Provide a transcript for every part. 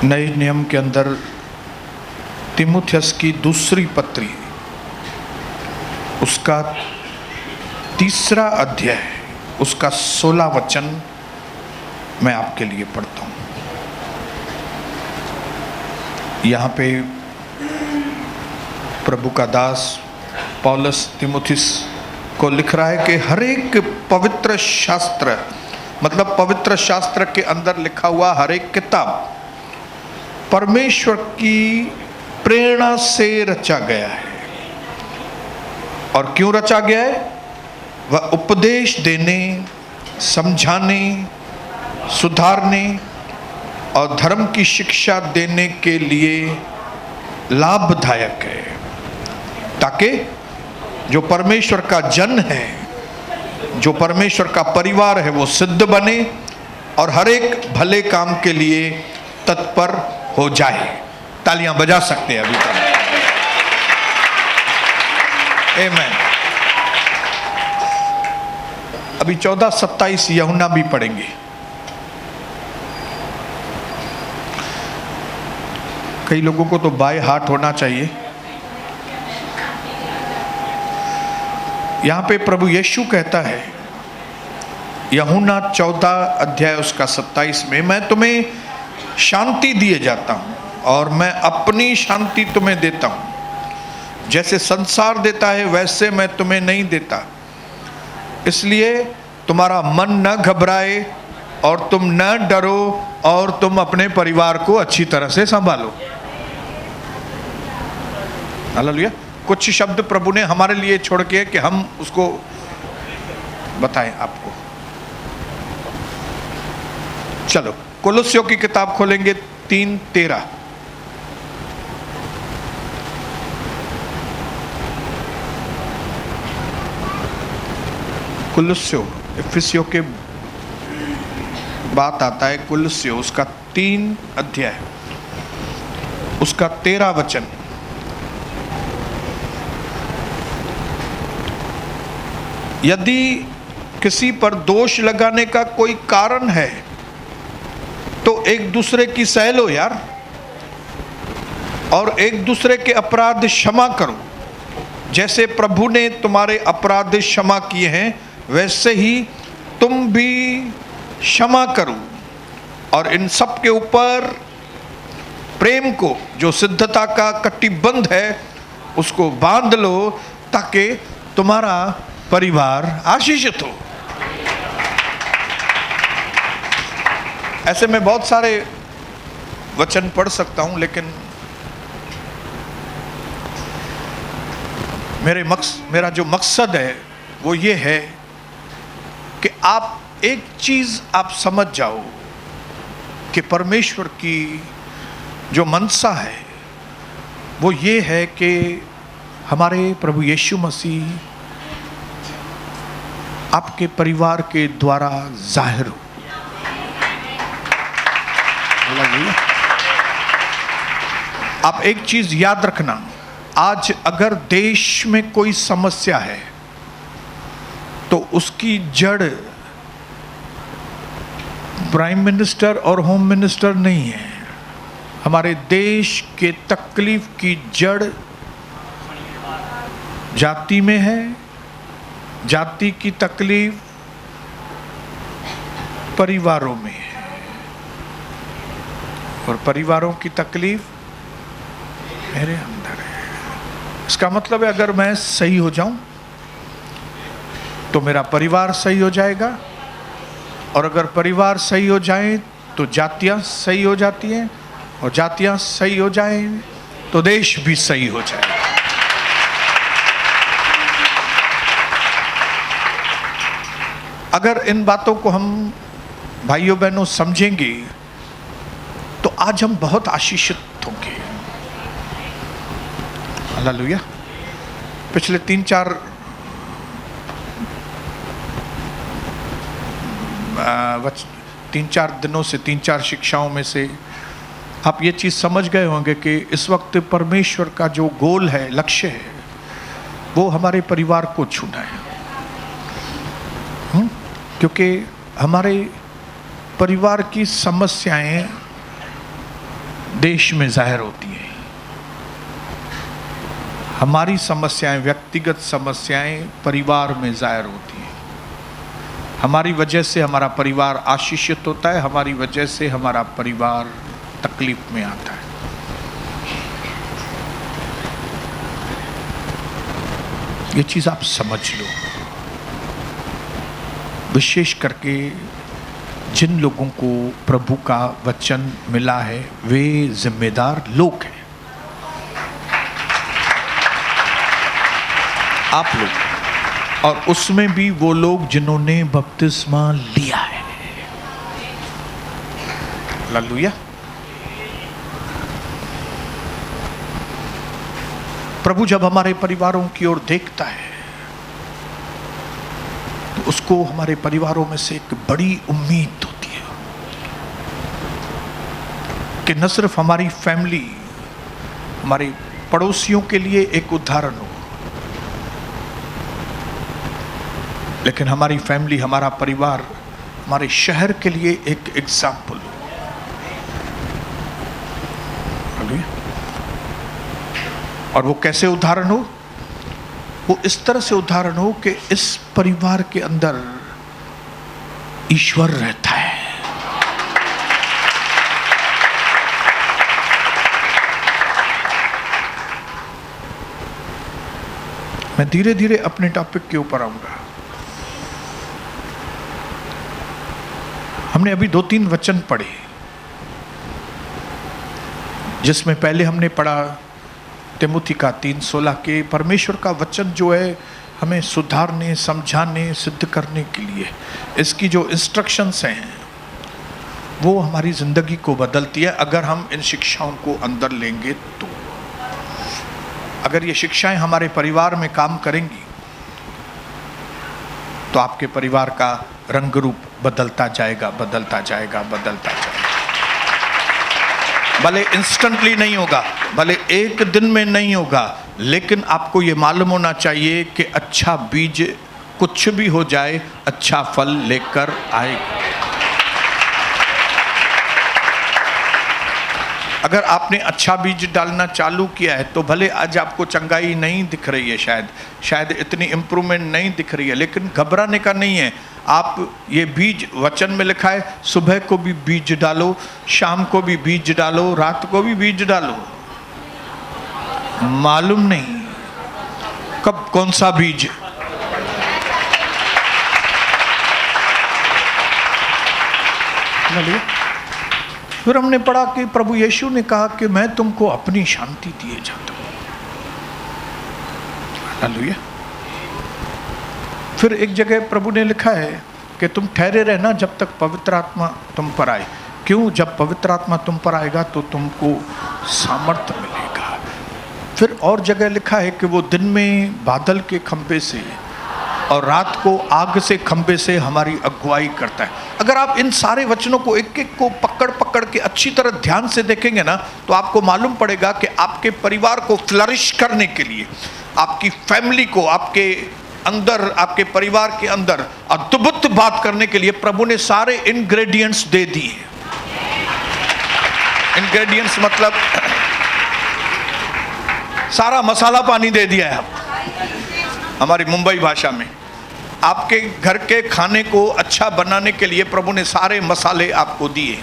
नए नियम के अंदर तीमुथियुस की दूसरी पत्री, उसका 3 अध्याय, उसका 16 वचन मैं आपके लिए पढ़ता हूँ। यहाँ पे प्रभु का दास पौलुस तीमुथियुस को लिख रहा है कि हर एक पवित्र शास्त्र, मतलब पवित्र शास्त्र के अंदर लिखा हुआ हर एक किताब परमेश्वर की प्रेरणा से रचा गया है। और क्यों रचा गया है? वह उपदेश देने, समझाने, सुधारने और धर्म की शिक्षा देने के लिए लाभदायक है, ताकि जो परमेश्वर का जन है, जो परमेश्वर का परिवार है, वो सिद्ध बने और हर एक भले काम के लिए तत्पर हो जाए। तालियां बजा सकते हैं अभी तक। आमीन। अभी 14:27 यूहन्ना भी पढ़ेंगे। कई लोगों को तो बाय हार्ट होना चाहिए। यहां पे प्रभु यीशु कहता है, यूहन्ना 14 अध्याय उसका 27 में, मैं तुम्हें शांति दिए जाता हूं और मैं अपनी शांति तुम्हें देता हूं। जैसे संसार देता है वैसे मैं तुम्हें नहीं देता। इसलिए तुम्हारा मन न घबराए और तुम न डरो और तुम अपने परिवार को अच्छी तरह से संभालो। हालेलुया। कुछ शब्द प्रभु ने हमारे लिए छोड़ के कि हम उसको बताएं आपको। चलो कोलोसियों की किताब खोलेंगे 3:13। कुलुस्यो, इफिसियों के बात आता है। कुलुस्यो उसका 3 अध्याय, उसका 13 वचन। यदि किसी पर दोष लगाने का कोई कारण है तो एक दूसरे की सह लो यार, और एक दूसरे के अपराध क्षमा करो। जैसे प्रभु ने तुम्हारे अपराध क्षमा किए हैं वैसे ही तुम भी क्षमा करो। और इन सब के ऊपर प्रेम को, जो सिद्धता का कटिबंध है, उसको बांध लो ताकि तुम्हारा परिवार आशीषित हो। ऐसे मैं बहुत सारे वचन पढ़ सकता हूं, लेकिन मेरा जो मकसद है वो ये है कि आप एक चीज आप समझ जाओ कि परमेश्वर की जो मनसा है वो ये है कि हमारे प्रभु यीशु मसीह आपके परिवार के द्वारा जाहिर हो। आप एक चीज याद रखना, आज अगर देश में कोई समस्या है तो उसकी जड़ प्राइम मिनिस्टर और होम मिनिस्टर नहीं है। हमारे देश के तकलीफ की जड़ जाति में है। जाति की तकलीफ परिवारों में है और परिवारों की तकलीफ मेरे अंदर है। इसका मतलब है अगर मैं सही हो जाऊं तो मेरा परिवार सही हो जाएगा, और अगर परिवार सही हो जाए तो जातियां सही हो जाती हैं, और जातियां सही हो जाएं तो देश भी सही हो जाएगा। अगर इन बातों को हम भाइयों बहनों समझेंगे तो आज हम बहुत आशीषित होंगे। हालेलुया। पिछले 3-4 दिनों से 3-4 शिक्षाओं में से आप ये चीज़ समझ गए होंगे कि इस वक्त परमेश्वर का जो गोल है, लक्ष्य है, वो हमारे परिवार को छूना है। क्योंकि हमारे परिवार की समस्याएं देश में जाहिर होती है। हमारी समस्याएं, व्यक्तिगत समस्याएं परिवार में जाहिर होती हैं। हमारी वजह से हमारा परिवार आशीषित होता है, हमारी वजह से हमारा परिवार तकलीफ में आता है। ये चीज़ आप समझ लो। विशेष करके जिन लोगों को प्रभु का वचन मिला है वे जिम्मेदार लोग हैं, आप लोग, और उसमें भी वो लोग जिन्होंने बपतिस्मा लिया है। हालेलुया। प्रभु जब हमारे परिवारों की ओर देखता है तो उसको हमारे परिवारों में से एक बड़ी उम्मीद होती है कि न सिर्फ हमारी फैमिली हमारे पड़ोसियों के लिए एक उदाहरण हो, लेकिन हमारी फैमिली, हमारा परिवार, हमारे शहर के लिए एक एग्जाम्पल हो। और वो कैसे उदाहरण हो? वो इस तरह से उदाहरण हो कि इस परिवार के अंदर ईश्वर रहता है। मैं धीरे धीरे अपने टॉपिक के ऊपर आऊंगा। हमने अभी 2-3 वचन पढ़े, जिसमें पहले हमने पढ़ा तिमुथी का 3:16 के परमेश्वर का वचन जो है हमें सुधारने, समझाने, सिद्ध करने के लिए, इसकी जो इंस्ट्रक्शंस हैं वो हमारी ज़िंदगी को बदलती है अगर हम इन शिक्षाओं को अंदर लेंगे तो। अगर ये शिक्षाएं हमारे परिवार में काम करेंगी तो आपके परिवार का रंग रूप बदलता जाएगा, बदलता जाएगा, बदलता जाएगा। भले इंस्टेंटली नहीं होगा, भले एक दिन में नहीं होगा, लेकिन आपको ये मालूम होना चाहिए कि अच्छा बीज कुछ भी हो जाए अच्छा फल लेकर आएगा। अगर आपने अच्छा बीज डालना चालू किया है तो भले आज आपको चंगाई नहीं दिख रही है, शायद इतनी इम्प्रूवमेंट नहीं दिख रही है, लेकिन घबराने का नहीं है। आप ये बीज, वचन में लिखा है, सुबह को भी बीज डालो, शाम को भी बीज डालो, रात को भी बीज डालो। मालूम नहीं कब कौन सा बीज। फिर हमने पढ़ा कि प्रभु यीशु ने कहा कि मैं तुमको अपनी शांति दिए जाता हूं। हालेलुया। फिर एक जगह प्रभु ने लिखा है कि तुम ठहरे रहना जब तक पवित्र आत्मा तुम पर आए। क्यों? जब पवित्र आत्मा तुम पर आएगा तो तुमको सामर्थ्य मिलेगा। फिर और जगह लिखा है कि वो दिन में बादल के खंभे से और रात को आग से खंभे से हमारी अगुवाई करता है। अगर आप इन सारे वचनों को एक एक को पकड़ के अच्छी तरह ध्यान से देखेंगे ना तो आपको मालूम पड़ेगा कि आपके परिवार को फ्लरिश करने के लिए, आपकी फैमिली को आपके अंदर, आपके परिवार के अंदर अद्भुत बात करने के लिए प्रभु ने सारे इंग्रेडिएंट्स दे दिए। इंग्रेडिएंट्स मतलब सारा मसाला पानी दे दिया है। हमारी मुंबई भाषा में आपके घर के खाने को अच्छा बनाने के लिए प्रभु ने सारे मसाले आपको दिए।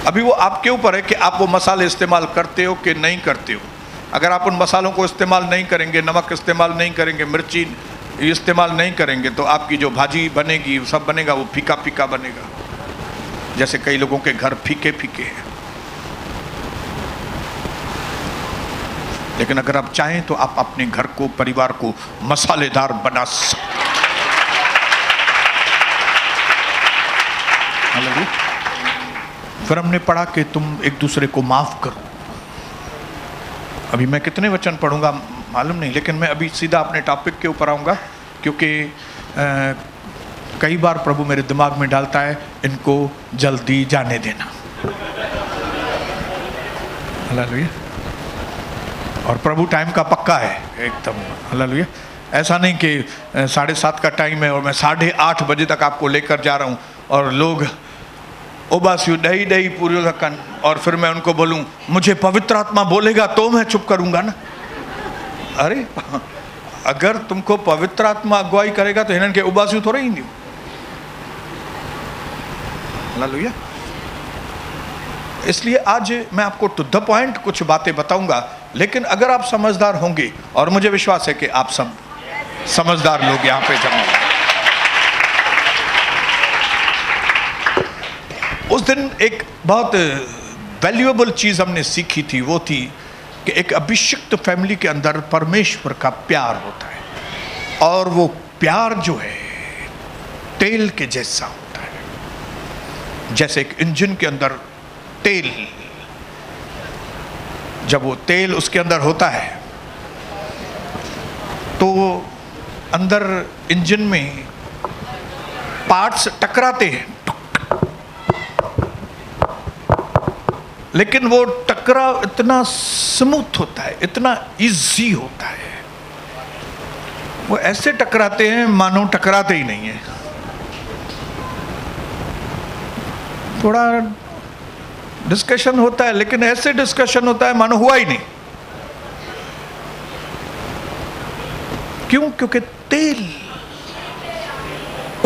अभी वो आपके ऊपर है कि आप वो मसाले इस्तेमाल करते हो कि नहीं करते हो। अगर आप उन मसालों को इस्तेमाल नहीं करेंगे, नमक इस्तेमाल नहीं करेंगे, मिर्ची इस्तेमाल नहीं करेंगे, तो आपकी जो भाजी बनेगी, सब बनेगा, वो फीका फीका बनेगा, जैसे कई लोगों के घर फीके फीके हैं। लेकिन अगर आप चाहें तो आप अपने घर को, परिवार को मसालेदार बना सकते हैं। फिर हमने पढ़ा कि तुम एक दूसरे को माफ करो। अभी मैं कितने वचन पढ़ूंगा मालूम नहीं, लेकिन मैं अभी सीधा अपने टॉपिक के ऊपर आऊंगा, क्योंकि कई बार प्रभु मेरे दिमाग में डालता है इनको जल्दी जाने देना। हालेलुया। और प्रभु टाइम का पक्का है एकदम। हालेलुया। ऐसा नहीं कि 7:30 का टाइम है और मैं 8:30 बजे तक आपको लेकर जा रहा हूँ और लोग उबासी डही डही पूरी थकन, और फिर मैं उनको बोलूं मुझे पवित्र आत्मा बोलेगा तो मैं चुप करूंगा ना। अरे अगर तुमको पवित्र आत्मा अगुवाई करेगा तो हिनन के उबासी थोड़ा ही नहीं। हालेलुया। इसलिए आज मैं आपको टू द पॉइंट कुछ बातें बताऊंगा, लेकिन अगर आप समझदार होंगे, और मुझे विश्वास है कि आप सब समझदार लोग यहां पे जमा। उस दिन एक बहुत वैल्यूएबल चीज हमने सीखी थी, वो थी कि एक अभिषिक्त फैमिली के अंदर परमेश्वर का प्यार होता है, और वो प्यार जो है तेल के जैसा होता है। जैसे एक इंजन के अंदर तेल, जब वो तेल उसके अंदर होता है तो अंदर इंजन में पार्ट्स टकराते हैं, लेकिन वो टकराव इतना स्मूथ होता है, इतना इजी होता है, वो ऐसे टकराते हैं मानो टकराते ही नहीं है। थोड़ा डिस्कशन होता है, लेकिन ऐसे डिस्कशन होता है मानो हुआ ही नहीं। क्यों? क्योंकि तेल,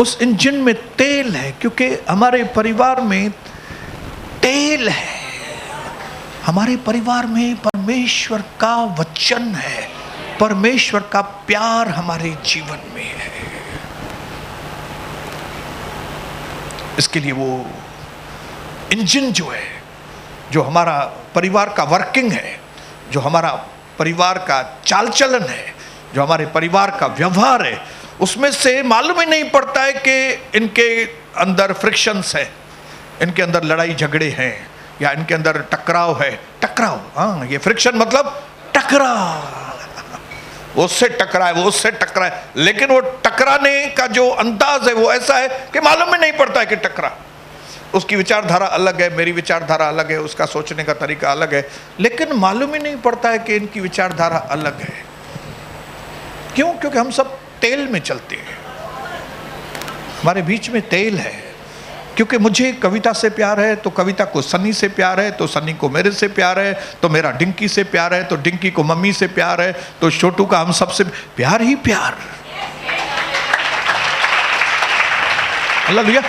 उस इंजन में तेल है, क्योंकि हमारे परिवार में तेल है। हमारे परिवार में परमेश्वर का वचन है, परमेश्वर का प्यार हमारे जीवन में है। इसके लिए वो इंजन जो है, जो हमारा परिवार का वर्किंग है, जो हमारा परिवार का चाल चलन है, जो हमारे परिवार का व्यवहार है, उसमें से मालूम ही नहीं पड़ता है कि इनके अंदर फ्रिक्शंस है, इनके अंदर लड़ाई झगड़े हैं, या इनके अंदर टकराव है। टकराव, हाँ, ये फ्रिक्शन मतलब टकराव। वो उससे टकराए, वो उससे टकराए, लेकिन वो टकराने का जो अंदाज है वो ऐसा है कि मालूम ही नहीं पड़ता है कि टकरा। उसकी विचारधारा अलग है, मेरी विचारधारा अलग है, उसका सोचने का तरीका अलग है, लेकिन मालूम ही नहीं पड़ता है कि इनकी विचारधारा अलग है। क्यों? क्योंकि हम सब तेल में चलते हैं, हमारे बीच में तेल है। क्योंकि मुझे कविता से प्यार है तो कविता को सनी से प्यार है, तो सनी को मेरे से प्यार है, तो मेरा डिंकी से प्यार है, तो डिंकी को मम्मी से प्यार है, तो छोटू का हम सबसे प्यार ही प्यार। हालेलुया।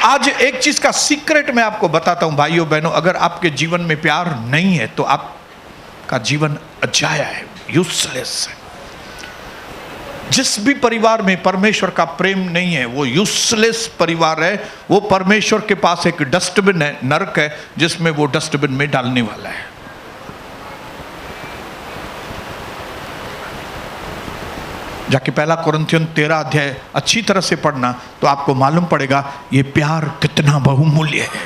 आज एक चीज का सीक्रेट मैं आपको बताता हूं भाइयों बहनों, अगर आपके जीवन में प्यार नहीं है तो आपका जीवन अजाया है, यूजलेस है। जिस भी परिवार में परमेश्वर का प्रेम नहीं है वो यूजलेस परिवार है। वो परमेश्वर के पास एक डस्टबिन है, नरक है, जिसमें वो डस्टबिन में डालने वाला है। जाके 1 कुरिन्थियन 13 अध्याय अच्छी तरह से पढ़ना तो आपको मालूम पड़ेगा ये प्यार कितना बहुमूल्य है।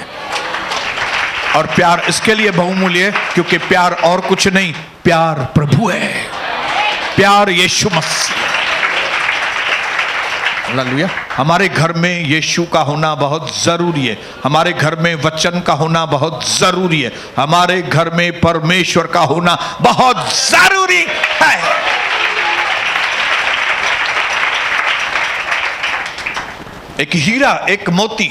और प्यार इसके लिए बहुमूल्य है क्योंकि प्यार और कुछ नहीं, प्यार प्रभु है, प्यार यीशु मसीह। हालेलुया। हमारे घर में यीशु का होना बहुत जरूरी है, हमारे घर में वचन का होना बहुत जरूरी है, हमारे घर में परमेश्वर का होना बहुत जरूरी है। एक हीरा, एक मोती,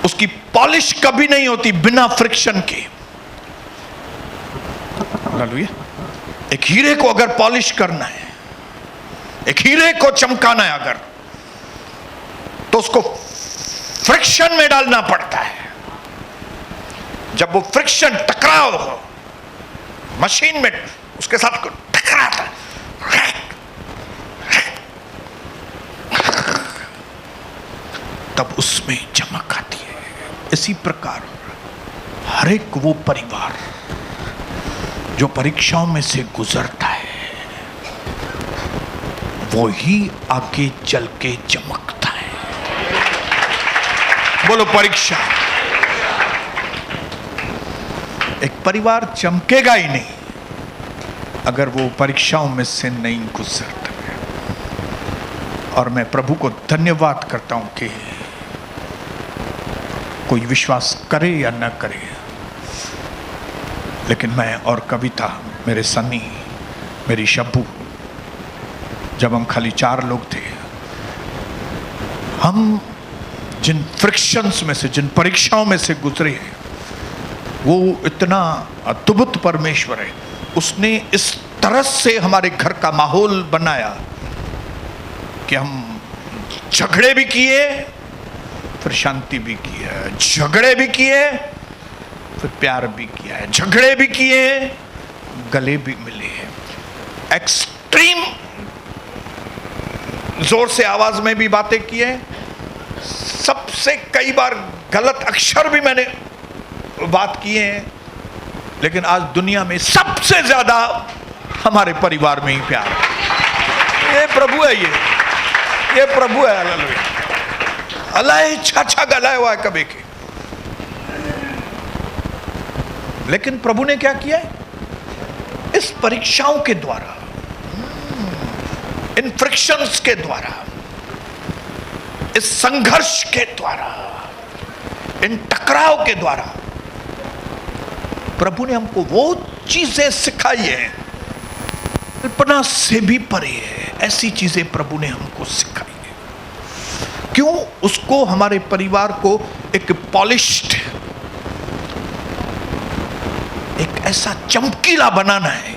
उसकी पॉलिश कभी नहीं होती बिना फ्रिक्शन के। हालेलुया। एक हीरे को अगर पॉलिश करना है, एक हीरे को चमकाना है अगर, तो उसको फ्रिक्शन में डालना पड़ता है। जब वो फ्रिक्शन, टकराव हो मशीन में, उसके साथ टकराता है, तब उसमें चमक आती है। इसी प्रकार हर एक वो परिवार जो परीक्षाओं में से गुजरता है वो ही आगे चल के चमकता है। बोलो परीक्षा। एक परिवार चमकेगा ही नहीं अगर वो परीक्षाओं में से नहीं गुजरता है। और मैं प्रभु को धन्यवाद करता हूं कि कोई विश्वास करे या न करे, लेकिन मैं और कविता, मेरे सनी, मेरी शब्बू, जब हम खाली 4 लोग थे, हम जिन फ्रिक्शंस में से, जिन परीक्षाओं में से गुजरे हैं, वो इतना अद्भुत परमेश्वर है। उसने इस तरह से हमारे घर का माहौल बनाया कि हम झगड़े भी किए, फिर शांति भी की है, झगड़े भी किए, फिर प्यार भी किया है, झगड़े भी किए, गले भी मिले हैं। एक्सट्रीम जोर से आवाज में भी बातें की है, सबसे कई बार गलत अक्षर भी मैंने बात किए हैं, लेकिन आज दुनिया में सबसे ज्यादा हमारे परिवार में ही प्यार है। ये प्रभु है, ये प्रभु है। हालेलुया। अल्लाह छाछा गलाया हुआ है कभी के, लेकिन प्रभु ने क्या किया है? इस परीक्षाओं के द्वारा, इन फ्रिक्शंस के द्वारा, इस संघर्ष के द्वारा, इन टकराव के द्वारा प्रभु ने हमको वो चीजें सिखाई है, कल्पना से भी परे है। ऐसी चीजें प्रभु ने हमको सिखाई है। क्यों? उसको, हमारे परिवार को एक पॉलिश्ड, एक ऐसा चमकीला बनाना है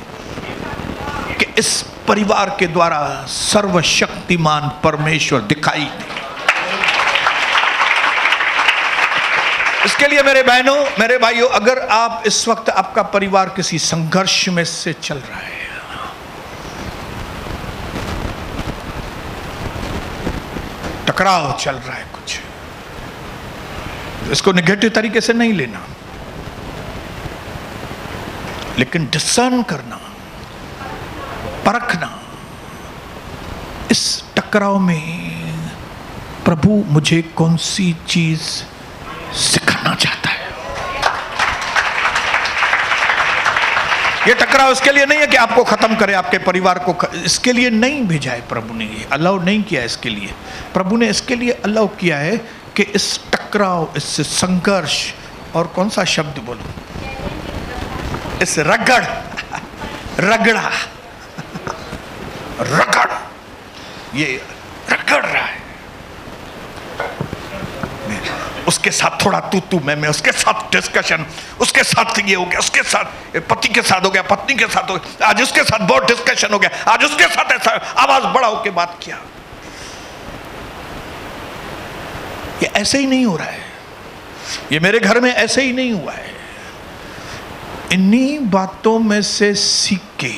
कि इस परिवार के द्वारा सर्वशक्तिमान परमेश्वर दिखाई दे। इसके लिए मेरे बहनों, मेरे भाइयों, अगर आप इस वक्त, आपका परिवार किसी संघर्ष में से चल रहा है, टकराव चल रहा है कुछ, इसको नेगेटिव तरीके से नहीं लेना, लेकिन डिसर्न करना, परखना, इस टकराव में प्रभु मुझे कौन सी चीज सिखाना चाहता है। ये टकराव इसके लिए नहीं है कि आपको खत्म करे, आपके परिवार को, इसके लिए नहीं भेजा है प्रभु ने, ये अलाउ नहीं किया है इसके लिए। प्रभु ने इसके लिए अलाउ किया है कि इस टकराव, इस संघर्ष, और कौन सा शब्द बोलूं, इस रगड़, रगड़ा, रगड़, ये रगड़ रहा है, उसके साथ थोड़ा तू मैं, उसके साथ डिस्कशन, उसके साथ ये हो गया, उसके साथ पति के साथ हो गया, पत्नी के साथ हो गया, आज उसके साथ बहुत डिस्कशन हो गया, आज उसके साथ ऐसा, आवाज बड़ा होकर बात किया। ये ऐसे ही नहीं हो रहा है, ये मेरे घर में ऐसे ही नहीं हुआ है। इन्हीं बातों में से सीख के,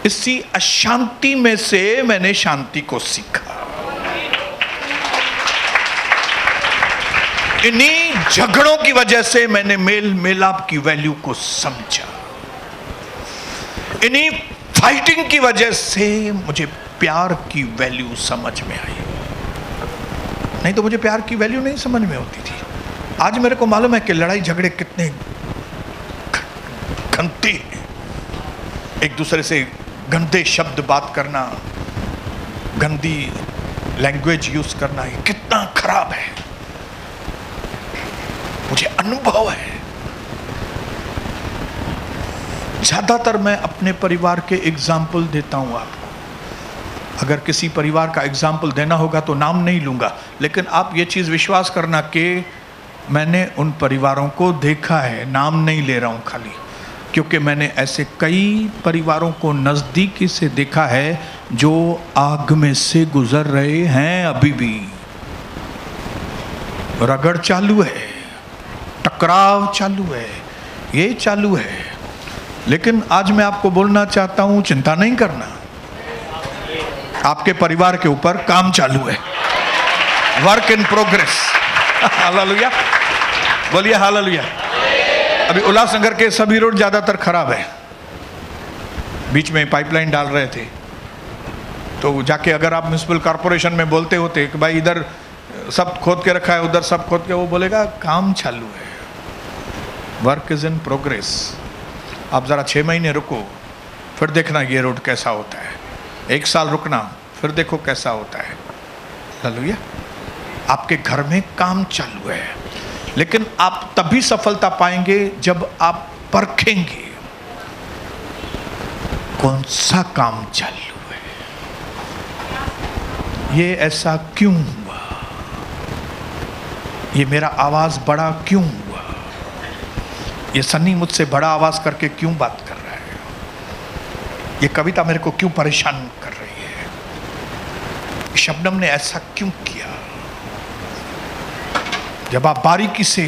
इसी अशांति में से मैंने शांति को सीखा, इन्हीं झगड़ों की वजह से मैंने मेल मिलाप की वैल्यू को समझा, इन्हीं फाइटिंग की वजह से मुझे प्यार की वैल्यू समझ में आई। नहीं तो मुझे प्यार की वैल्यू नहीं समझ में होती थी। आज मेरे को मालूम है कि लड़ाई झगड़े कितने गंदे हैं, एक दूसरे से गंदे शब्द बात करना, गंदी लैंग्वेज यूज करना, ये कितना खराब है। मुझे अनुभव है। ज्यादातर मैं अपने परिवार के एग्जाम्पल देता हूं आपको। अगर किसी परिवार का एग्जाम्पल देना होगा तो नाम नहीं लूंगा, लेकिन आप ये चीज विश्वास करना कि मैंने उन परिवारों को देखा है, नाम नहीं ले रहा हूं खाली, क्योंकि मैंने ऐसे कई परिवारों को नजदीकी से देखा है जो आग में से गुजर रहे हैं। अभी भी रगड़ चालू है, टकराव चालू है, ये चालू है। लेकिन आज मैं आपको बोलना चाहता हूं, चिंता नहीं करना, आपके परिवार के ऊपर काम चालू है, वर्क इन प्रोग्रेस। हालेलुया, बोलिए हालेलुया। अभी उल्लासनगर के सभी रोड ज्यादातर खराब है, बीच में पाइपलाइन डाल रहे थे, तो जाके अगर आप म्युनिसिपल कॉर्पोरेशन में बोलते होते कि भाई इधर सब खोद के रखा है, उधर सब खोद के, वो बोलेगा काम चालू है, वर्क इज इन प्रोग्रेस। आप जरा 6 महीने रुको, फिर देखना ये रोड कैसा होता है, 1 साल रुकना, फिर देखो कैसा होता है। हालेलुया। आपके घर में काम चालू है, लेकिन आप तभी सफलता पाएंगे जब आप परखेंगे कौन सा काम चालू है, ये ऐसा क्यों हुआ, ये मेरा आवाज़ बड़ा क्यों हुआ, ये सन्नी मुझसे बड़ा आवाज़ करके क्यों बात कर रहा है, ये कविता मेरे को क्यों परेशान कर रही है, शबनम ने ऐसा क्यों किया। जब आप बारीकी से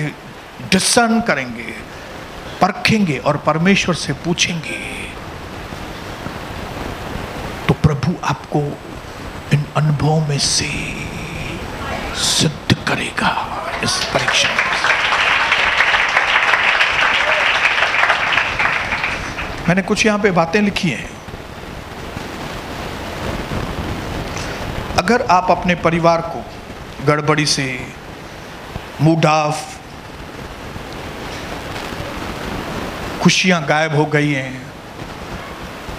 डिसर्न करेंगे, परखेंगे और परमेश्वर से पूछेंगे, तो प्रभु आपको इन अनुभवों में से सिद्ध करेगा इस परीक्षा में। मैंने कुछ यहां पे बातें लिखी हैं। अगर आप अपने परिवार को गड़बड़ी से, मूड ऑफ, खुशियां गायब हो गई हैं,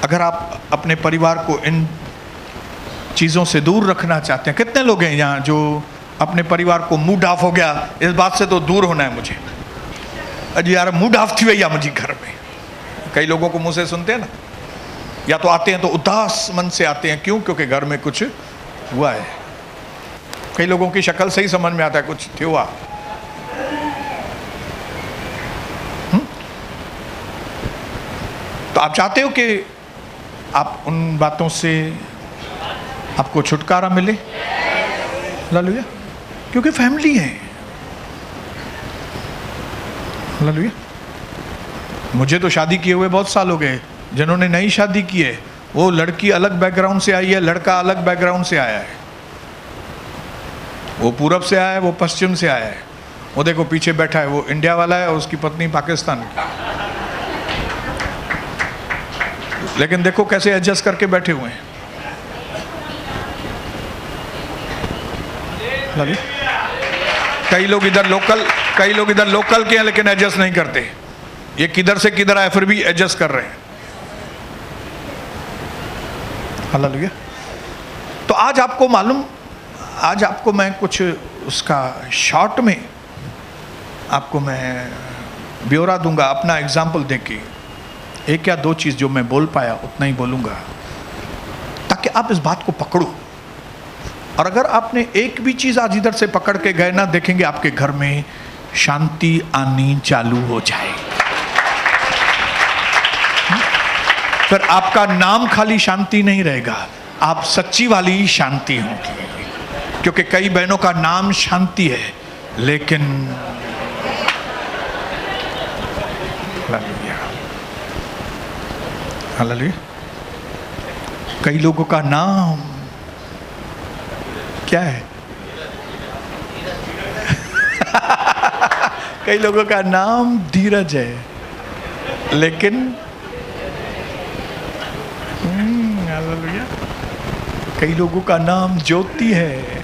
अगर आप अपने परिवार को इन चीज़ों से दूर रखना चाहते हैं, कितने लोग हैं यहाँ जो अपने परिवार को मूड ऑफ हो गया, इस बात से तो दूर होना है मुझे, अजी यार मूड ऑफ थी भैया मुझे घर में। कई लोगों को मुंह से सुनते हैं ना, या तो आते हैं तो उदास मन से आते हैं, क्यों? क्योंकि घर में कुछ हुआ है। कई लोगों की शक्ल से ही समझ में आता है कुछ हुआ। तो आप चाहते हो कि आप उन बातों से आपको छुटकारा मिले, हालेलुया, क्योंकि फैमिली है, हालेलुया। मुझे तो शादी किए हुए बहुत साल हो गए, जिन्होंने नई शादी की है वो लड़की अलग बैकग्राउंड से आई है, लड़का अलग बैकग्राउंड से आया है, वो पूरब से आया है, वो पश्चिम से आया है, वो देखो पीछे बैठा है वो इंडिया वाला है और उसकी पत्नी पाकिस्तान की, लेकिन देखो कैसे एडजस्ट करके बैठे हुए हैं। कई लोग इधर लोकल के हैं लेकिन एडजस्ट नहीं करते, ये किधर से किधर आए फिर भी एडजस्ट कर रहे हैं। हालेलुया। तो आज आपको मैं कुछ उसका शॉर्ट में आपको मैं ब्यौरा दूंगा, अपना एग्जाम्पल देके एक या दो चीज़ जो मैं बोल पाया उतना ही बोलूँगा, ताकि आप इस बात को पकड़ो। और अगर आपने एक भी चीज़ आज इधर से पकड़ के गए ना, देखेंगे आपके घर में शांति आनी चालू हो जाए। फिर आपका नाम खाली शांति नहीं रहेगा, आप सच्ची वाली शांति होगी, क्योंकि कई बहनों का नाम शांति है लेकिन हालेलुया, कई लोगों का नाम क्या है कई लोगों का नाम धीरज है लेकिन हालेलुया, कई लोगों का नाम ज्योति है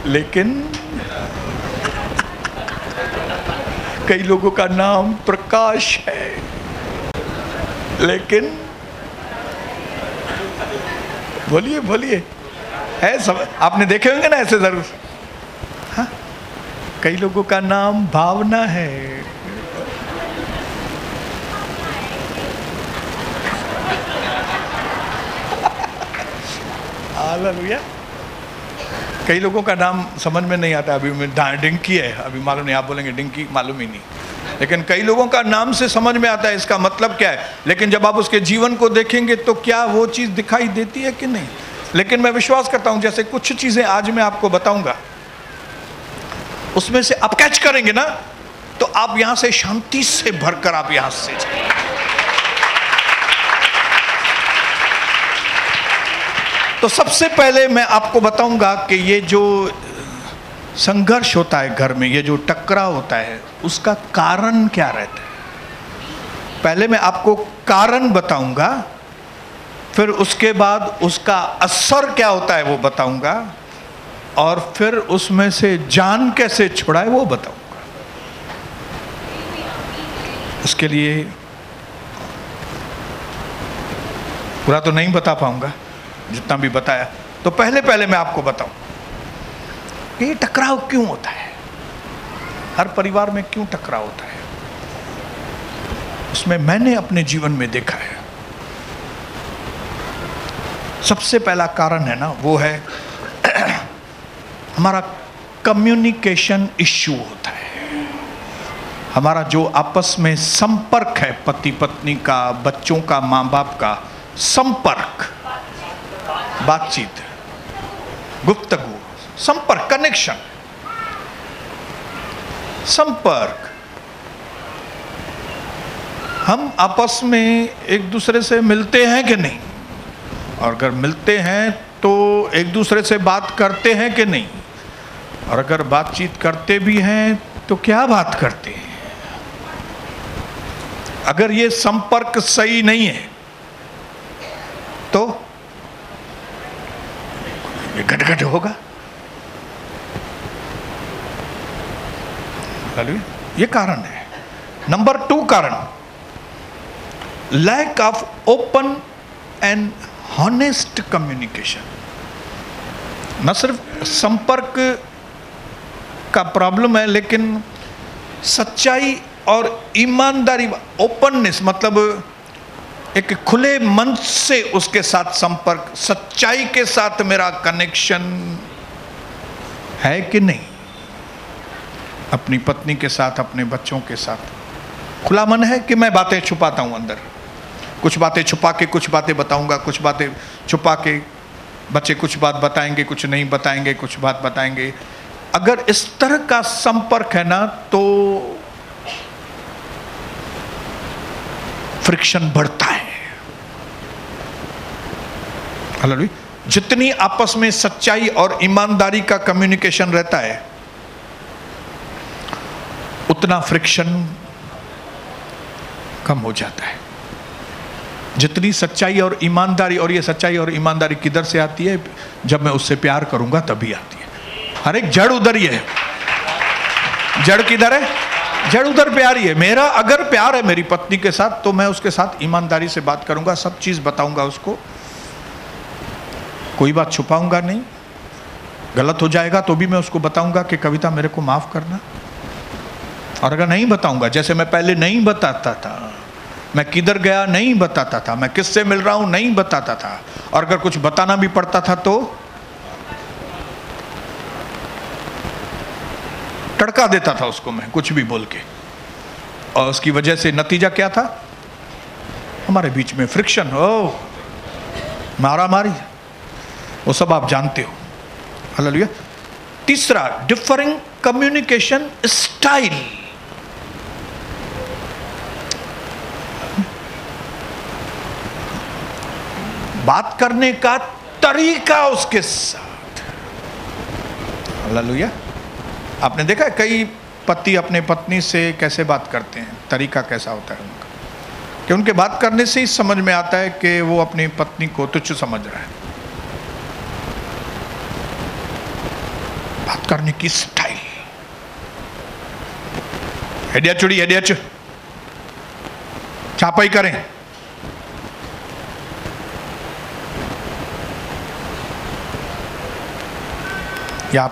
लेकिन कई लोगों का नाम प्रकाश है लेकिन बोलिए है सब, आपने देखे होंगे ना ऐसे जरूर। हाँ, कई लोगों का नाम भावना है, हालेलुया। कई लोगों का नाम समझ में नहीं आता, अभी मैं डिंकी है, अभी मालूम नहीं, आप बोलेंगे डिंकी, मालूम ही नहीं, लेकिन कई लोगों का नाम से समझ में आता है इसका मतलब क्या है, लेकिन जब आप उसके जीवन को देखेंगे तो क्या वो चीज़ दिखाई देती है कि नहीं। लेकिन मैं विश्वास करता हूं जैसे कुछ चीज़ें आज मैं आपको बताऊंगा उसमें से आप कैच करेंगे ना, तो आप यहां से शांति से भरकर आप यहां से जाएंगे। तो सबसे पहले मैं आपको बताऊंगा कि ये जो संघर्ष होता है घर में, ये जो टकराव होता है, उसका कारण क्या रहता है। पहले मैं आपको कारण बताऊंगा, फिर उसके बाद उसका असर क्या होता है वो बताऊंगा, और फिर उसमें से जान कैसे छुड़ाए वो बताऊंगा। उसके लिए पूरा तो नहीं बता पाऊंगा, जितना भी बताया, तो पहले मैं आपको बताऊं कि ये टकराव क्यों होता है, हर परिवार में क्यों टकराव होता है। उसमें मैंने अपने जीवन में देखा है, सबसे पहला कारण है ना, वो है हमारा कम्युनिकेशन इश्यू होता है। हमारा जो आपस में संपर्क है, पति पत्नी का, बच्चों का, माँ बाप का संपर्क, बातचीत, गुफ्तगू, संपर्क, कनेक्शन, संपर्क, हम आपस में एक दूसरे से मिलते हैं कि नहीं, और अगर मिलते हैं तो एक दूसरे से बात करते हैं कि नहीं, और अगर बातचीत करते भी हैं तो क्या बात करते हैं। अगर ये संपर्क सही नहीं है तो ये गटगट होगा। ये कारण है। नंबर 2 कारण, lack of open and honest communication. न सिर्फ संपर्क का प्रॉब्लम है, लेकिन सच्चाई और ईमानदारी, ओपननेस मतलब एक खुले मन से उसके साथ संपर्क, सच्चाई के साथ मेरा कनेक्शन है कि नहीं। अपनी पत्नी के साथ, अपने बच्चों के साथ खुला मन है कि मैं बातें छुपाता हूं अंदर, कुछ बातें छुपा के कुछ बातें बताऊंगा, कुछ बातें छुपा के बच्चे कुछ बात बताएंगे, कुछ नहीं बताएंगे, कुछ बात बताएंगे। अगर इस तरह का संपर्क है ना तो फ्रिक्शन बढ़ता है। हालेलुया। जितनी आपस में सच्चाई और ईमानदारी का कम्युनिकेशन रहता है उतना फ्रिक्शन कम हो जाता है। जितनी सच्चाई और ईमानदारी, और ये सच्चाई और ईमानदारी किधर से आती है? जब मैं उससे प्यार करूंगा तभी आती है। हर एक जड़ उधर ही है। जड़ किधर है? जड़ उधर प्यार ही है। मेरा अगर प्यार है मेरी पत्नी के साथ तो मैं उसके साथ ईमानदारी से बात करूंगा, सब चीज बताऊंगा उसको, कोई बात छुपाऊंगा नहीं। गलत हो जाएगा तो भी मैं उसको बताऊंगा कि कविता मेरे को माफ करना। और अगर नहीं बताऊंगा, जैसे मैं पहले नहीं बताता था, मैं किधर गया नहीं बताता था, मैं किससे मिल रहा हूं नहीं बताता था, और अगर कुछ बताना भी पड़ता था तो तड़का देता था उसको मैं, कुछ भी बोल के। और उसकी वजह से नतीजा क्या था? हमारे बीच में फ्रिक्शन, मारा मारी, वो सब आप जानते हो। हालेलुया। तीसरा, डिफरिंग कम्युनिकेशन स्टाइल। बात करने का तरीका उसके साथ। हालेलुया। आपने देखा है कई पति अपने पत्नी से कैसे बात करते हैं, तरीका कैसा होता है उनका, कि उनके बात करने से ही समझ में आता है कि वो अपनी पत्नी को तुच्छ समझ रहा है। बात करने की स्टाइल, हेडिया चुड़ी हेडिया चु चापाई करें, या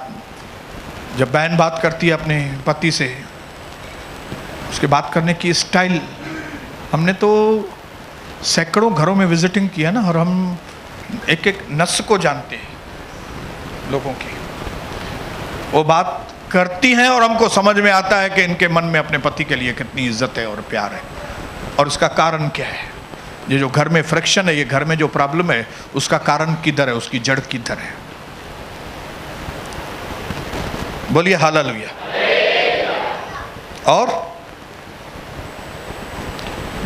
जब बहन बात करती है अपने पति से, उसके बात करने की स्टाइल। हमने तो सैकड़ों घरों में विजिटिंग किया ना, और हम एक एक नस को जानते हैं लोगों की। वो बात करती हैं और हमको समझ में आता है कि इनके मन में अपने पति के लिए कितनी इज्जत है और प्यार है, और उसका कारण क्या है। ये जो घर में फ्रिक्शन है, ये घर में जो प्रॉब्लम है, उसका कारण किधर है, उसकी जड़ किधर है। बोलिए हालेलुया। और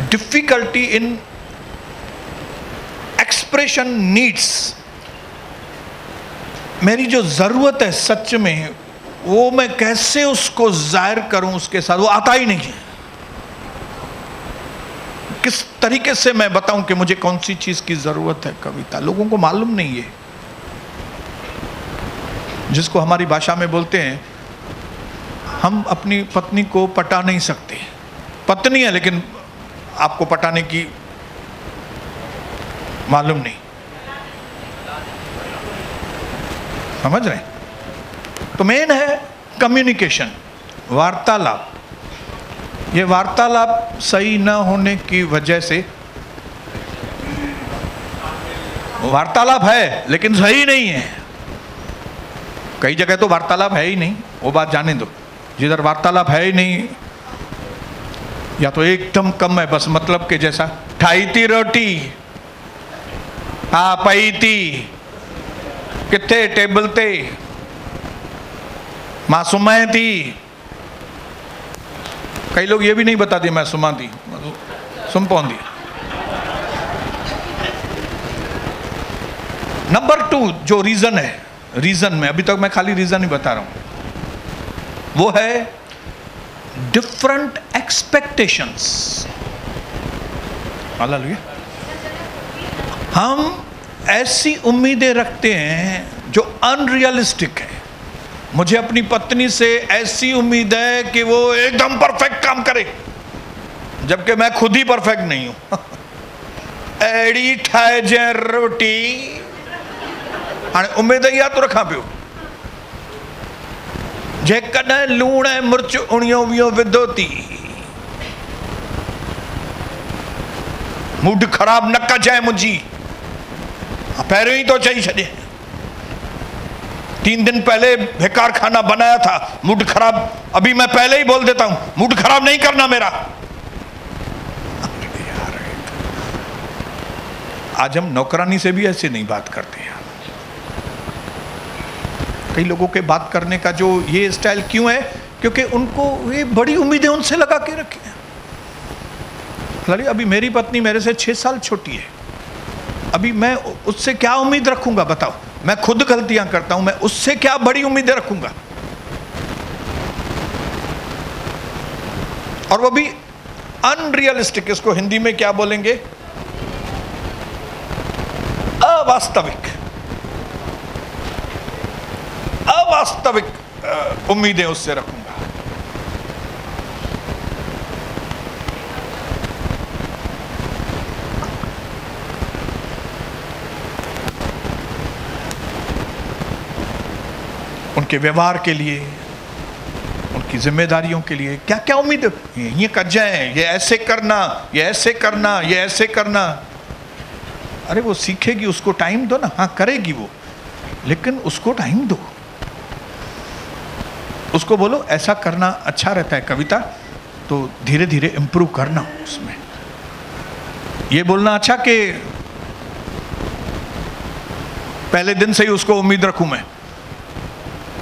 डिफिकल्टी इन एक्सप्रेशन नीड्स। मेरी जो जरूरत है सच में, वो मैं कैसे उसको जाहिर करूं उसके साथ, वो आता ही नहीं है। किस तरीके से मैं बताऊं कि मुझे कौन सी चीज की जरूरत है। कविता लोगों को मालूम नहीं है, जिसको हमारी भाषा में बोलते हैं, हम अपनी पत्नी को पटा नहीं सकते। पत्नी है लेकिन आपको पटाने की मालूम नहीं। समझ रहे? तो मेन है कम्युनिकेशन, वार्तालाप। ये वार्तालाप सही न होने की वजह से, वार्तालाप है लेकिन सही नहीं है। कई जगह तो वार्तालाप है ही नहीं, वो बात जाने दो। जिधर वार्तालाप है ही नहीं, या तो एकदम कम है, बस मतलब के जैसा, ठाई थी रोटी, हाँ पई थी, किथे टेबल ते, मां सुमाए थी। कई लोग ये भी नहीं बताते मैं सुमा थी, सुम पौंदी। नंबर 2 जो रीजन है, रीजन में अभी तक मैं खाली रीजन ही बता रहा हूं, वो है डिफरेंट एक्सपेक्टेशंस। हालेलुया। हम ऐसी उम्मीदें रखते हैं जो अनरियलिस्टिक है। मुझे अपनी पत्नी से ऐसी उम्मीद है कि वो एकदम परफेक्ट काम करे, जबकि मैं खुद ही परफेक्ट नहीं हूं। एड़ी ठाए जे रोटी, हाँ उम्मीद इहा तो रखा पियो, जेकॾहिं लूण ऐं मिर्च उणियो वीहो विधो थी, मूड ख़राब न कजाए मुंहिंजी, पहिरियों ही तो चई छॾे। 3 दिन पहले बेकार खाना बनाया था, मूड खराब, अभी मैं पहले ही बोल देता हूं, मूड खराब नहीं करना मेरा। आज हम नौकरानी से भी ऐसे नहीं बात करते हैं। कई लोगों के बात करने का जो ये स्टाइल क्यों है, क्योंकि उनको ये बड़ी उम्मीदें उनसे लगा के रखी हैं। अभी मेरी पत्नी मेरे से 6 साल छोटी है, अभी मैं उससे क्या उम्मीद रखूंगा बताओ? मैं खुद गलतियां करता हूं, मैं उससे क्या बड़ी उम्मीदें रखूंगा? और वो भी अनरियलिस्टिक। इसको हिंदी में क्या बोलेंगे? अवास्तविक, अवास्तविक उम्मीदें उससे रखूंगा। उनके व्यवहार के लिए, उनकी जिम्मेदारियों के लिए क्या क्या उम्मीद, ये कर जाए, ये ऐसे करना, ये ऐसे करना, ये ऐसे करना। अरे वो सीखेगी, उसको टाइम दो ना। हाँ करेगी वो, लेकिन उसको टाइम दो। उसको बोलो ऐसा करना अच्छा रहता है कविता, तो धीरे धीरे इंप्रूव करना उसमें। ये बोलना अच्छा कि पहले दिन से ही उसको उम्मीद रखूं मैं,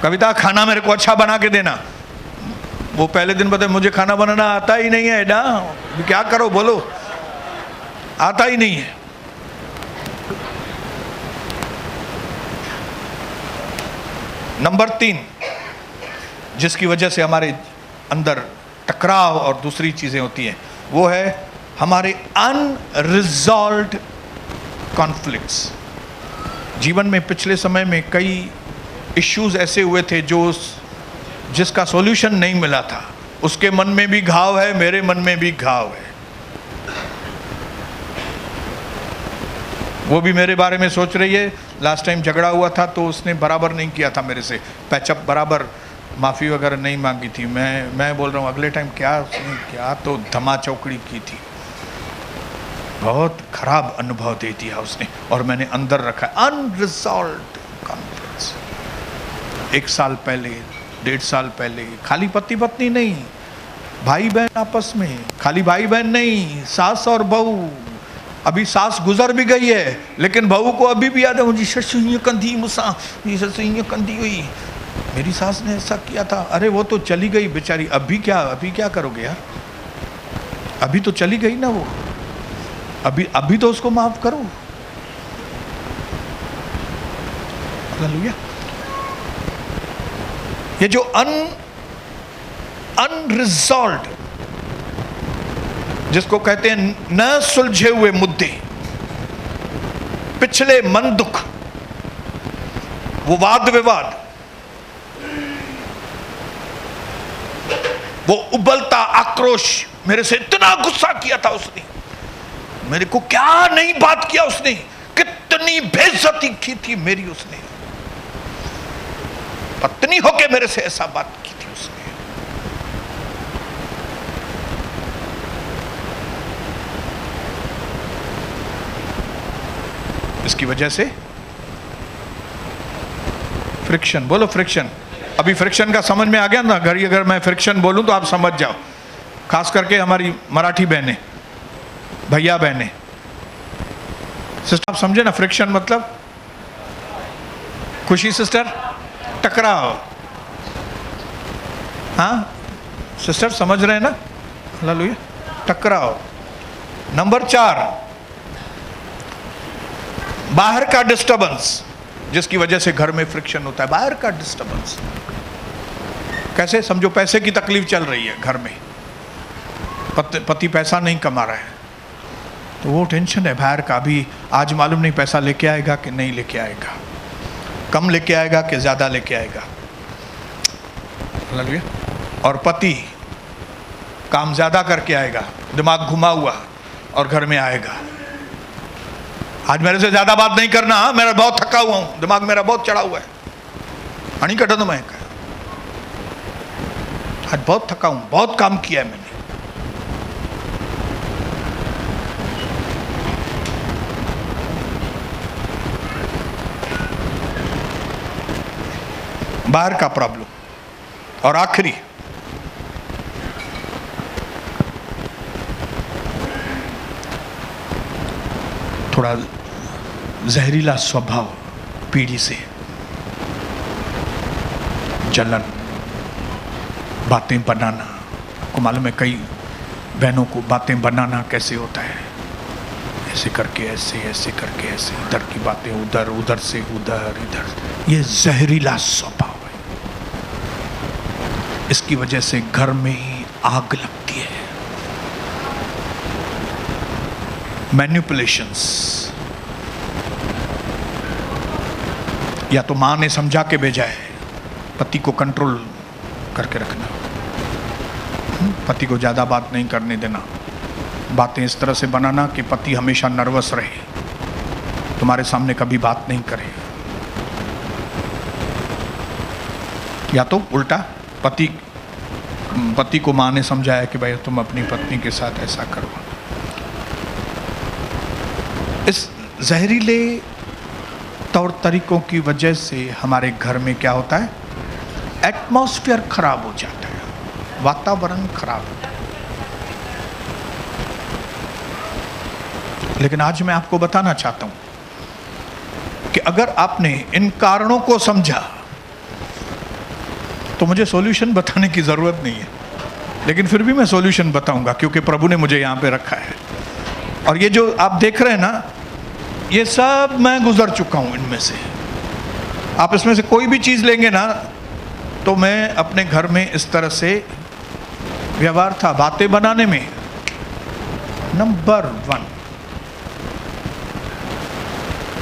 कविता खाना मेरे को अच्छा बना के देना। वो पहले दिन बताए मुझे खाना बनाना आता ही नहीं है, एडा क्या करो बोलो, आता ही नहीं है। नंबर 3 जिसकी वजह से हमारे अंदर टकराव और दूसरी चीजें होती हैं, वो है हमारे अनरिजॉल्व्ड कॉन्फ्लिक्ट्स। जीवन में पिछले समय में कई इश्यूज ऐसे हुए थे जो जिसका सॉल्यूशन नहीं मिला था। उसके मन में भी घाव है, मेरे मन में भी घाव है। वो भी मेरे बारे में सोच रही है। लास्ट टाइम झगड़ा हुआ था तो उसने बराबर नहीं किया था मेरे से, पैचअप बराबर, माफ़ी वगैरह नहीं मांगी थी। मैं बोल रहा हूँ अगले टाइम क्या उसने क्या तो धमा चौकड़ी की थी, बहुत खराब अनुभव दे दिया उसने, और मैंने अंदर रखा अनरिजॉल्व्ड कॉन्फ्लिक्ट्स। 1 साल पहले, 1.5 साल पहले, खाली पति पत्नी नहीं, भाई बहन आपस में, खाली भाई बहन नहीं, सास और बहू। अभी सास गुजर भी गई है, लेकिन बहू को अभी भी याद है, मुझी ससु ईअं कंदी मुसां, ये ससु ईअं कंदी हुई, मेरी सास ने ऐसा किया था। अरे वो तो चली गई बेचारी, अभी क्या करोगे यार? अभी तो चली गई ना वो, अभी तो उसको माफ करो। हालेलुया। ये जो अनरिजॉल्व्ड, जिसको कहते हैं न सुलझे हुए मुद्दे, पिछले मन दुख, वो वाद विवाद, वो उबलता आक्रोश, मेरे से इतना गुस्सा किया था उसने, मेरे को क्या नहीं बात किया उसने, कितनी बेइज्जती की थी मेरी उसने, पत्नी होके मेरे से ऐसा बात की थी उसने। इसकी वजह से फ्रिक्शन, बोलो फ्रिक्शन। अभी फ्रिक्शन का समझ में आ गया ना? घर अगर मैं फ्रिक्शन बोलूं तो आप समझ जाओ, खास करके हमारी मराठी बहनें, भैया बहनें, सिस्टर, आप समझे ना फ्रिक्शन मतलब? खुशी सिस्टर, टकराव। हाँ सिस्टर समझ रहे हैं ना? हालेलुया, टकराव। नंबर 4, बाहर का डिस्टर्बेंस, जिसकी वजह से घर में फ्रिक्शन होता है। बाहर का डिस्टर्बेंस कैसे? समझो पैसे की तकलीफ चल रही है घर में, पति पैसा नहीं कमा रहा है, तो वो टेंशन है बाहर का। अभी आज मालूम नहीं पैसा लेके आएगा कि नहीं लेके आएगा, कम लेके आएगा कि ज़्यादा लेके आएगा। हालेलुया। और पति काम ज़्यादा करके आएगा, दिमाग घुमा हुआ, और घर में आएगा, आज मेरे से ज़्यादा बात नहीं करना, हाँ मेरा बहुत थका हुआ हूँ, दिमाग मेरा बहुत चढ़ा हुआ है, हनी कटा तो मैं आज बहुत थका हूँ, बहुत काम किया है मैंने। बाहर का प्रॉब्लम। और आखिरी, थोड़ा जहरीला स्वभाव, पीढ़ी से जलन, बातें बनाना। आपको मालूम है कई बहनों को बातें बनाना कैसे होता है? ऐसे करके ऐसे, ऐसे करके ऐसे, इधर की बातें उधर, उधर से उधर, इधर। ये जहरीला स्वभाव है। इसकी वजह से घर में ही आग लगती है। मैनिपुलेशंस, या तो माँ ने समझा के भेजा है, पति को कंट्रोल करके रखना, पति को ज़्यादा बात नहीं करने देना, बातें इस तरह से बनाना कि पति हमेशा नर्वस रहे, तुम्हारे सामने कभी बात नहीं करे। या तो उल्टा, पति को माँ ने समझाया कि भाई तुम अपनी पत्नी के साथ ऐसा करो। इस जहरीले तौर तरीकों की वजह से हमारे घर में क्या होता है? एटमॉस्फेयर खराब हो जाता है, वातावरण खराब होता है। लेकिन आज मैं आपको बताना चाहता हूं कि अगर आपने इन कारणों को समझा तो मुझे सॉल्यूशन बताने की जरूरत नहीं है, लेकिन फिर भी मैं सॉल्यूशन बताऊंगा क्योंकि प्रभु ने मुझे यहां पे रखा है। और ये जो आप देख रहे हैं ना, ये सब मैं गुजर चुका हूं इनमें से। आप इसमें से कोई भी चीज लेंगे ना, तो मैं अपने घर में इस तरह से व्यवहार था। बातें बनाने में नंबर 1,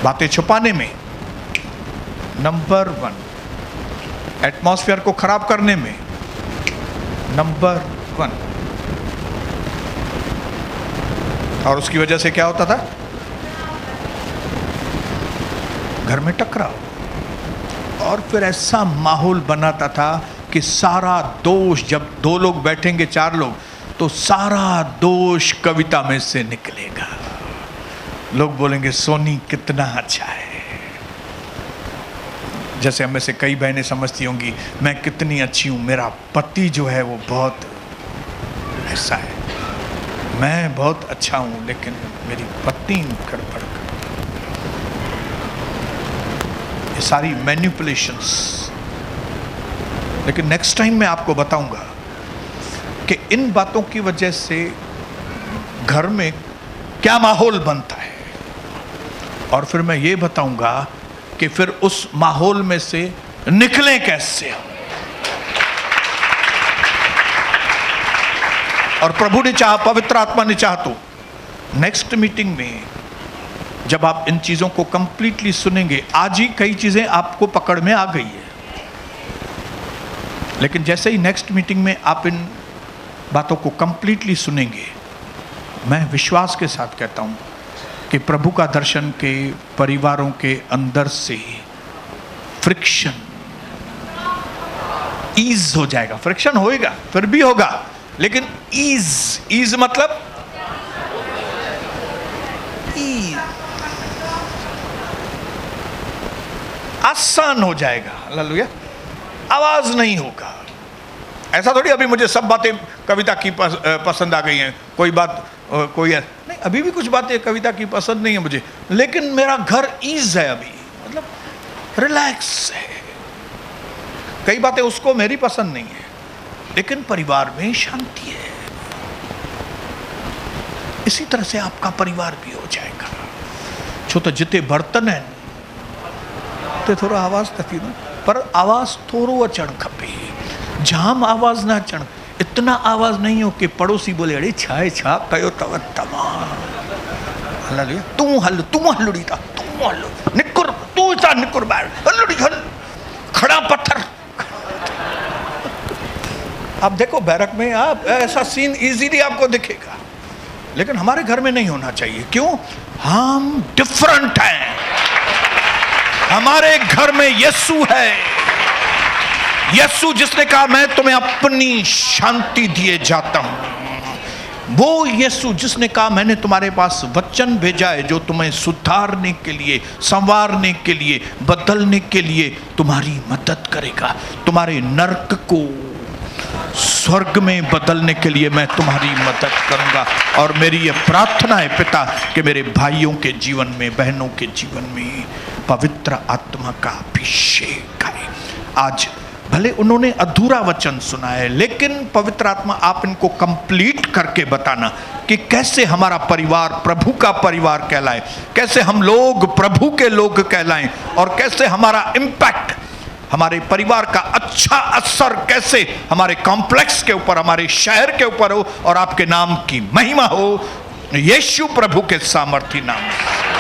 बातें छुपाने में नंबर 1, एटमॉस्फेयर को खराब करने में नंबर 1। और उसकी वजह से क्या होता था? घर में टकराव, और फिर ऐसा माहौल बनाता था कि सारा दोष, जब 2 लोग बैठेंगे 4 लोग, तो सारा दोष कविता में से निकलेगा। लोग बोलेंगे सोनी कितना अच्छा है। जैसे हमें से कई बहनें समझती होंगी मैं कितनी अच्छी हूँ, मेरा पति जो है वो बहुत ऐसा है, मैं बहुत अच्छा हूँ, लेकिन मेरी पत्नी गड़बड़। ये सारी मैनिपुलेशंस। लेकिन नेक्स्ट टाइम मैं आपको बताऊंगा कि इन बातों की वजह से घर में क्या माहौल बनता है, और फिर मैं ये बताऊंगा कि फिर उस माहौल में से निकलें कैसे। और प्रभु ने चाहा, पवित्र आत्मा ने चाहा तो नेक्स्ट मीटिंग में जब आप इन चीजों को कंप्लीटली सुनेंगे, आज ही कई चीजें आपको पकड़ में आ गई है, लेकिन जैसे ही नेक्स्ट मीटिंग में आप इन बातों को कंप्लीटली सुनेंगे, मैं विश्वास के साथ कहता हूं कि प्रभु का दर्शन के परिवारों के अंदर से फ्रिक्शन ईज हो जाएगा। फ्रिक्शन होएगा, फिर भी होगा, लेकिन ईज मतलब ईज, आसान हो जाएगा। हालेलुया। आवाज नहीं होगा। ऐसा थोड़ी अभी मुझे सब बातें कविता की पसंद आ गई हैं, कोई बात कोई नहीं, अभी भी कुछ बातें कविता की पसंद नहीं है मुझे, लेकिन मेरा घर ईज है, अभी मतलब रिलैक्स है। कई बातें उसको मेरी पसंद नहीं है, लेकिन परिवार में शांति है। इसी तरह से आपका परिवार भी हो जाएगा। छो तो जिते बर्तन है ते थोड़ा आवाज थी न, पर आवाज थोड़ो अचण खपे, जाम आवाज ना अचण। इतना आवाज नहीं हो कि पड़ोसी बोले अड़े छाए छा कयो तव तमाम। हालेलुया। तू हलुड़ी था, तू हल निकुर, तू सा निकुर बाहर, हलुड़ी हल, खड़ा पत्थर। आप देखो बैरक में, आप ऐसा सीन इजीली आपको दिखेगा, लेकिन हमारे घर में नहीं होना चाहिए। क्यों? हम डिफरेंट हैं। हमारे घर में यीशु है। यीशु जिसने कहा मैं तुम्हें अपनी शांति दिए जाता हूं, वो यीशु जिसने कहा मैंने तुम्हारे पास वचन भेजा है जो तुम्हें सुधारने के लिए, संवारने के लिए, बदलने के लिए तुम्हारी मदद करेगा। तुम्हारे नरक को स्वर्ग में बदलने के लिए मैं तुम्हारी मदद करूंगा। और मेरी ये प्रार्थना है पिता कि मेरे भाइयों के जीवन में, बहनों के जीवन में पवित्र आत्मा का अभिषेक आए। आज भले उन्होंने अधूरा वचन सुना है, लेकिन पवित्र आत्मा आप इनको कंप्लीट करके बताना कि कैसे हमारा परिवार प्रभु का परिवार कहलाए, कैसे हम लोग प्रभु के लोग कहलाएं, और कैसे हमारा इम्पैक्ट, हमारे परिवार का अच्छा असर कैसे हमारे कॉम्प्लेक्स के ऊपर, हमारे शहर के ऊपर हो, और आपके नाम की महिमा हो, यीशु प्रभु के सामर्थी नाम।